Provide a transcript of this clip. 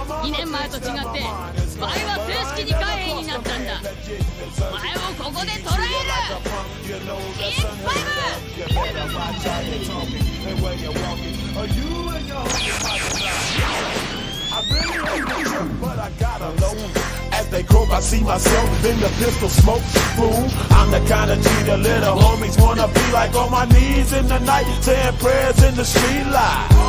2年前と違ってスパイは正式に貨幣になったんだ。お前をここで捕らえる。 As they croak, I see myself in the pistol smoke. Fool, I'm the kind of G the little homies wanna be like, on my knees in the night, saying prayers in the street light.